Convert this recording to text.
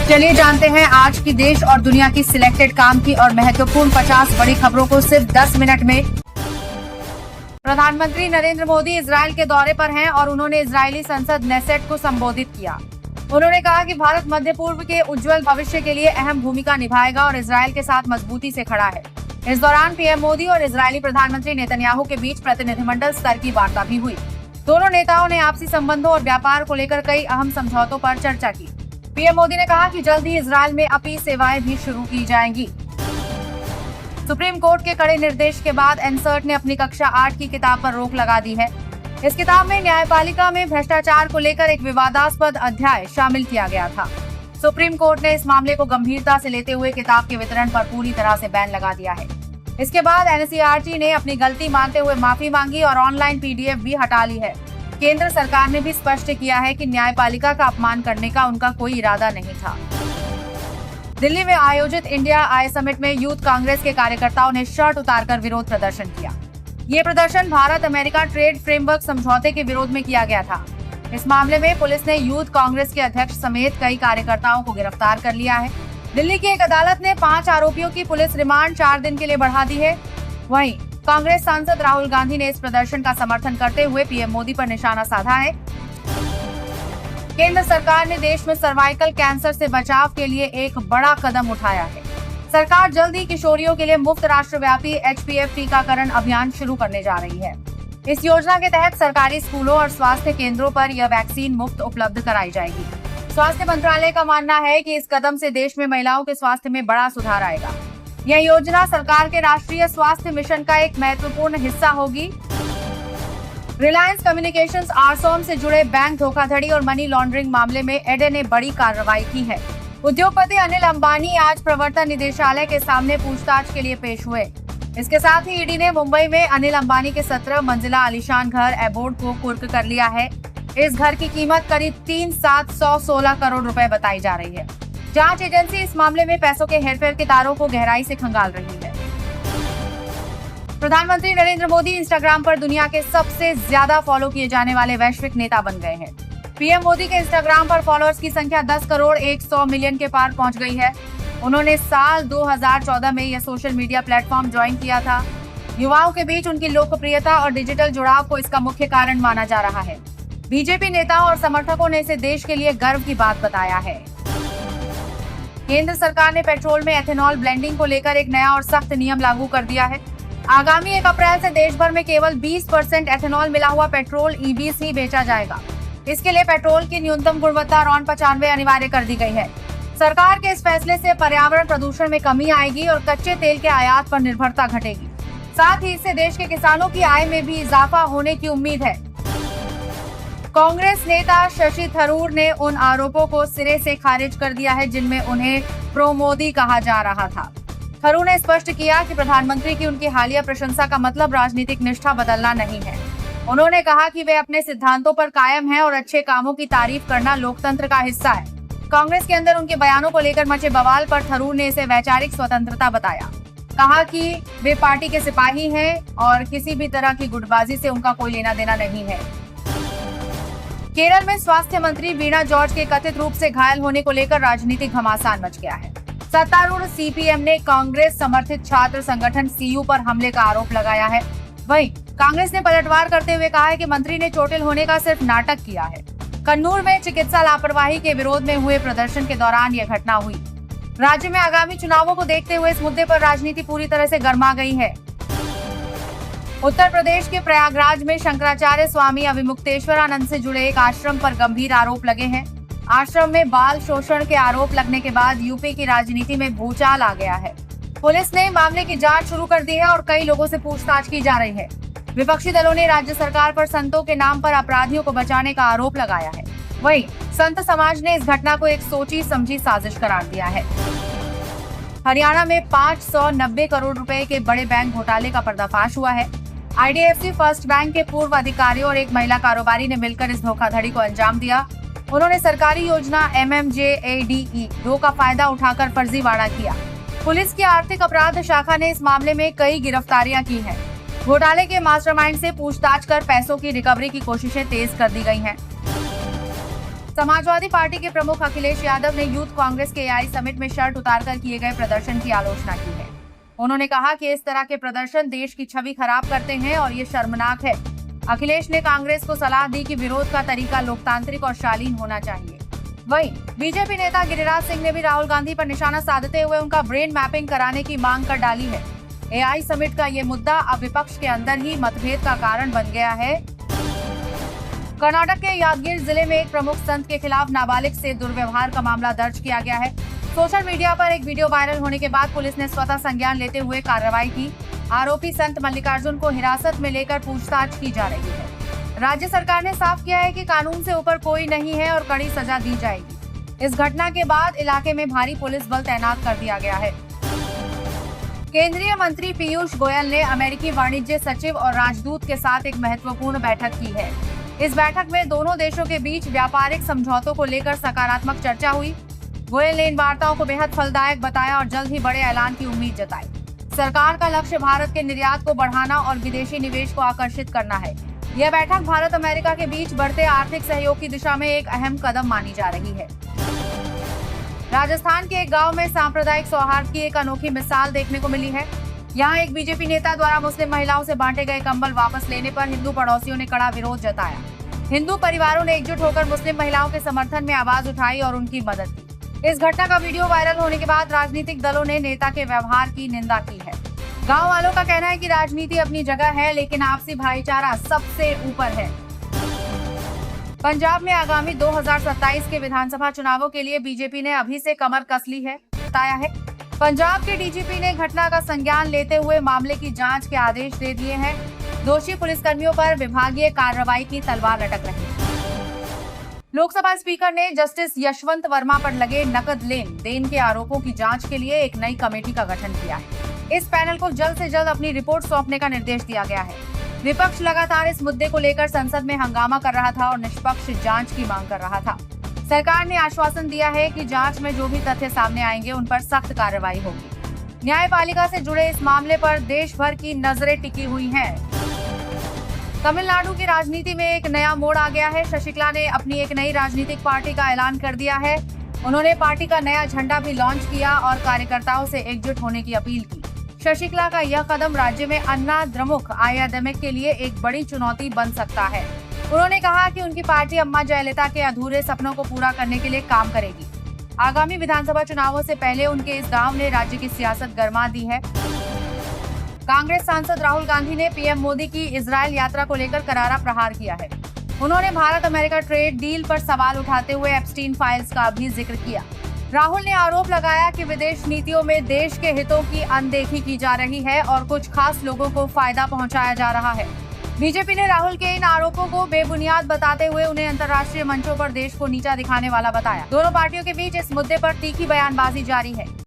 चलिए जानते हैं आज की देश और दुनिया की सिलेक्टेड काम की और महत्वपूर्ण 50 बड़ी खबरों को सिर्फ 10 मिनट में। प्रधानमंत्री नरेंद्र मोदी इजराइल के दौरे पर हैं और उन्होंने इजरायली संसद नेसेट को संबोधित किया। उन्होंने कहा कि भारत मध्य पूर्व के उज्जवल भविष्य के लिए अहम भूमिका निभाएगा और इजराइल के साथ मजबूती से खड़ा है। इस दौरान पीएम मोदी और इजरायली प्रधानमंत्री नेतन्याहू के बीच प्रतिनिधिमंडल स्तर की वार्ता भी हुई। दोनों नेताओं ने आपसी संबंधों और व्यापार को लेकर कई अहम समझौतों पर चर्चा की। पीएम मोदी ने कहा कि जल्द ही इजराइल में अपी सेवाएं भी शुरू की जाएंगी। सुप्रीम कोर्ट के कड़े निर्देश के बाद एनसर्ट ने अपनी कक्षा 8 की किताब पर रोक लगा दी है। इस किताब में न्यायपालिका में भ्रष्टाचार को लेकर एक विवादास्पद अध्याय शामिल किया गया था। सुप्रीम कोर्ट ने इस मामले को गंभीरता से लेते हुए किताब के वितरण पर पूरी तरह से बैन लगा दिया है। इसके बाद एनसीईआरटी ने अपनी गलती मानते हुए माफी मांगी और ऑनलाइन पीडीएफ भी हटा ली है। केंद्र सरकार ने भी स्पष्ट किया है कि न्यायपालिका का अपमान करने का उनका कोई इरादा नहीं था। दिल्ली में आयोजित इंडिया आई समिट में यूथ कांग्रेस के कार्यकर्ताओं ने शर्ट उतारकर विरोध प्रदर्शन किया। ये प्रदर्शन भारत अमेरिका ट्रेड फ्रेमवर्क समझौते के विरोध में किया गया था। इस मामले में पुलिस ने यूथ कांग्रेस के अध्यक्ष समेत कई कार्यकर्ताओं को गिरफ्तार कर लिया है। दिल्ली की एक अदालत ने 5 आरोपियों की पुलिस रिमांड 4 दिन के लिए बढ़ा दी है। वहीं कांग्रेस सांसद राहुल गांधी ने इस प्रदर्शन का समर्थन करते हुए पीएम मोदी पर निशाना साधा है। केंद्र सरकार ने देश में सर्वाइकल कैंसर से बचाव के लिए एक बड़ा कदम उठाया है। सरकार जल्द ही किशोरियों के लिए मुफ्त राष्ट्रव्यापी एचपीएफ टीकाकरण अभियान शुरू करने जा रही है। इस योजना के तहत सरकारी स्कूलों और स्वास्थ्य केंद्रों पर यह वैक्सीन मुफ्त उपलब्ध कराई जाएगी। स्वास्थ्य मंत्रालय का मानना है कि इस कदम से देश में महिलाओं के स्वास्थ्य में बड़ा सुधार आएगा। यह योजना सरकार के राष्ट्रीय स्वास्थ्य मिशन का एक महत्वपूर्ण हिस्सा होगी। रिलायंस कम्युनिकेशंस आरसोम से जुड़े बैंक धोखाधड़ी और मनी लॉन्ड्रिंग मामले में ईडी ने बड़ी कार्रवाई की है। उद्योगपति अनिल अंबानी आज प्रवर्तन निदेशालय के सामने पूछताछ के लिए पेश हुए। इसके साथ ही ईडी ने मुंबई में अनिल अंबानी के 17 मंजिला आलीशान घर एबोर्ड को कुर्क कर लिया है। इस घर की कीमत करीब 3,716 करोड़ रुपए बताई जा रही है। जांच एजेंसी इस मामले में पैसों के हेरफेर के तारों को गहराई से खंगाल रही है। प्रधानमंत्री नरेंद्र मोदी इंस्टाग्राम पर दुनिया के सबसे ज्यादा फॉलो किए जाने वाले वैश्विक नेता बन गए हैं। पीएम मोदी के इंस्टाग्राम पर फॉलोअर्स की संख्या 10 करोड़ 100 मिलियन के पार पहुंच गई है। उन्होंने साल 2014 में यह सोशल मीडिया प्लेटफॉर्म ज्वाइन किया था। युवाओं के बीच उनकी लोकप्रियता और डिजिटल जुड़ाव को इसका मुख्य कारण माना जा रहा है। बीजेपी नेताओं और समर्थकों ने इसे देश के लिए गर्व की बात बताया है। केंद्र सरकार ने पेट्रोल में एथेनॉल ब्लेंडिंग को लेकर एक नया और सख्त नियम लागू कर दिया है। आगामी 1 अप्रैल से देश भर में केवल 20% एथेनॉल मिला हुआ पेट्रोल ईबीएस ही बेचा जाएगा। इसके लिए पेट्रोल की न्यूनतम गुणवत्ता RON 95 अनिवार्य कर दी गई है। सरकार के इस फैसले से पर्यावरण प्रदूषण में कमी आएगी और कच्चे तेल के आयात पर निर्भरता घटेगी। साथ ही इससे देश के किसानों की आय में भी इजाफा होने की उम्मीद है। कांग्रेस नेता शशि थरूर ने उन आरोपों को सिरे से खारिज कर दिया है जिनमें उन्हें प्रो मोदी कहा जा रहा था। थरूर ने स्पष्ट किया कि प्रधानमंत्री की उनकी हालिया प्रशंसा का मतलब राजनीतिक निष्ठा बदलना नहीं है। उन्होंने कहा कि वे अपने सिद्धांतों पर कायम हैं और अच्छे कामों की तारीफ करना लोकतंत्र का हिस्सा है। कांग्रेस के अंदर उनके बयानों को लेकर मचे बवाल पर थरूर ने इसे वैचारिक स्वतंत्रता बताया। कहा कि वे पार्टी के सिपाही हैं और किसी भी तरह की गुटबाजी से उनका कोई लेना देना नहीं है। केरल में स्वास्थ्य मंत्री वीणा जॉर्ज के कथित रूप से घायल होने को लेकर राजनीतिक घमासान मच गया है। सत्तारूढ़ सीपीएम ने कांग्रेस समर्थित छात्र संगठन सीयू पर हमले का आरोप लगाया है। वहीं कांग्रेस ने पलटवार करते हुए कहा है कि मंत्री ने चोटिल होने का सिर्फ नाटक किया है। कन्नूर में चिकित्सा लापरवाही के विरोध में हुए प्रदर्शन के दौरान यह घटना हुई। राज्य में आगामी चुनावों को देखते हुए इस मुद्दे पर राजनीति पूरी तरह से गर्मा गई है। उत्तर प्रदेश के प्रयागराज में शंकराचार्य स्वामी अविमुक्तेश्वरानंद से जुड़े एक आश्रम पर गंभीर आरोप लगे हैं। आश्रम में बाल शोषण के आरोप लगने के बाद यूपी की राजनीति में भूचाल आ गया है। पुलिस ने मामले की जांच शुरू कर दी है और कई लोगों से पूछताछ की जा रही है। विपक्षी दलों ने राज्य सरकार पर संतों के नाम पर अपराधियों को बचाने का आरोप लगाया है। वहीं संत समाज ने इस घटना को एक सोची समझी साजिश करार दिया है। हरियाणा में 590 करोड़ रुपए के बड़े बैंक घोटाले का पर्दाफाश हुआ है। आईडीएफसी फर्स्ट बैंक के पूर्व अधिकारियों और एक महिला कारोबारी ने मिलकर इस धोखाधड़ी को अंजाम दिया। उन्होंने सरकारी योजना MMJADE 2 का फायदा उठाकर फर्जीवाड़ा किया। पुलिस की आर्थिक अपराध शाखा ने इस मामले में कई गिरफ्तारियां की हैं। घोटाले के मास्टरमाइंड से पूछताछ कर पैसों की रिकवरी की कोशिशें तेज कर दी गई हैं। समाजवादी पार्टी के प्रमुख अखिलेश यादव ने यूथ कांग्रेस के एआई समिट में शर्ट उतारकर किए गए प्रदर्शन की आलोचना की है। उन्होंने कहा कि इस तरह के प्रदर्शन देश की छवि खराब करते हैं और ये शर्मनाक है। अखिलेश ने कांग्रेस को सलाह दी कि विरोध का तरीका लोकतांत्रिक और शालीन होना चाहिए। वहीं बीजेपी नेता गिरिराज सिंह ने भी राहुल गांधी पर निशाना साधते हुए उनका ब्रेन मैपिंग कराने की मांग कर डाली है। एआई समिट का ये मुद्दा अब विपक्ष के अंदर ही मतभेद का कारण बन गया है। कर्नाटक के यादगीर जिले में एक प्रमुख संत के खिलाफ नाबालिग से दुर्व्यवहार का मामला दर्ज किया गया है। सोशल मीडिया पर एक वीडियो वायरल होने के बाद पुलिस ने स्वतः संज्ञान लेते हुए कार्रवाई की। आरोपी संत मल्लिकार्जुन को हिरासत में लेकर पूछताछ की जा रही है। राज्य सरकार ने साफ किया है कि कानून से ऊपर कोई नहीं है और कड़ी सजा दी जाएगी। इस घटना के बाद इलाके में भारी पुलिस बल तैनात कर दिया गया है। केंद्रीय मंत्री पीयूष गोयल ने अमेरिकी वाणिज्य सचिव और राजदूत के साथ एक महत्वपूर्ण बैठक की है। इस बैठक में दोनों देशों के बीच व्यापारिक समझौतों को लेकर सकारात्मक चर्चा हुई। गोयल ने इन वार्ताओं को बेहद फलदायक बताया और जल्द ही बड़े ऐलान की उम्मीद जताई। सरकार का लक्ष्य भारत के निर्यात को बढ़ाना और विदेशी निवेश को आकर्षित करना है। यह बैठक भारत अमेरिका के बीच बढ़ते आर्थिक सहयोग की दिशा में एक अहम कदम मानी जा रही है। राजस्थान के एक गांव में सांप्रदायिक सौहार्द की एक अनोखी मिसाल देखने को मिली है। यहाँ एक बीजेपी नेता द्वारा मुस्लिम महिलाओं से बांटे गए कंबल वापस लेने पर हिंदू पड़ोसियों ने कड़ा विरोध जताया। हिंदू परिवारों ने एकजुट होकर मुस्लिम महिलाओं के समर्थन में आवाज उठाई और उनकी मदद की। इस घटना का वीडियो वायरल होने के बाद राजनीतिक दलों ने नेता के व्यवहार की निंदा की है। गांव वालों का कहना है कि राजनीति अपनी जगह है, लेकिन आपसी भाईचारा सबसे ऊपर है। पंजाब में आगामी 2027 के विधानसभा चुनावों के लिए बीजेपी ने अभी से कमर कस ली है, बताया है। पंजाब के डीजीपी ने घटना का संज्ञान लेते हुए मामले की जांच के आदेश दे दिए हैं। दोषी पुलिसकर्मियों पर विभागीय कार्रवाई की तलवार लटक रही है। लोकसभा स्पीकर ने जस्टिस यशवंत वर्मा पर लगे नकद लेन देन के आरोपों की जांच के लिए एक नई कमेटी का गठन किया है। इस पैनल को जल्द से जल्द अपनी रिपोर्ट सौंपने का निर्देश दिया गया है। विपक्ष लगातार इस मुद्दे को लेकर संसद में हंगामा कर रहा था और निष्पक्ष जांच की मांग कर रहा था। सरकार ने आश्वासन दिया है कि जांच में जो भी तथ्य सामने आएंगे उन पर सख्त कार्रवाई होगी। न्यायपालिका से जुड़े इस मामले पर देश भर की नजरें टिकी हुई हैं। तमिलनाडु की राजनीति में एक नया मोड़ आ गया है। शशिकला ने अपनी एक नई राजनीतिक पार्टी का ऐलान कर दिया है। उन्होंने पार्टी का नया झंडा भी लॉन्च किया और कार्यकर्ताओं से एकजुट होने की अपील की। शशिकला का यह कदम राज्य में अन्ना द्रमुक आयादमिक के लिए एक बड़ी चुनौती बन सकता है। उन्होंने कहा कि उनकी पार्टी अम्मा जयललिता के अधूरे सपनों को पूरा करने के लिए काम करेगी। आगामी विधानसभा चुनावों से पहले उनके इस दांव ने राज्य की सियासत गरमा दी है। कांग्रेस सांसद राहुल गांधी ने पीएम मोदी की इजरायल यात्रा को लेकर करारा प्रहार किया है। उन्होंने भारत अमेरिका ट्रेड डील पर सवाल उठाते हुए एप्स्टीन फाइल्स का भी जिक्र किया। राहुल ने आरोप लगाया कि विदेश नीतियों में देश के हितों की अनदेखी की जा रही है और कुछ खास लोगों को फायदा पहुंचाया जा रहा है। बीजेपी ने राहुल के इन आरोपों को बेबुनियाद बताते हुए उन्हें अंतर्राष्ट्रीय मंचों पर देश को नीचा दिखाने वाला बताया। दोनों पार्टियों के बीच इस मुद्दे पर तीखी बयानबाजी जारी है।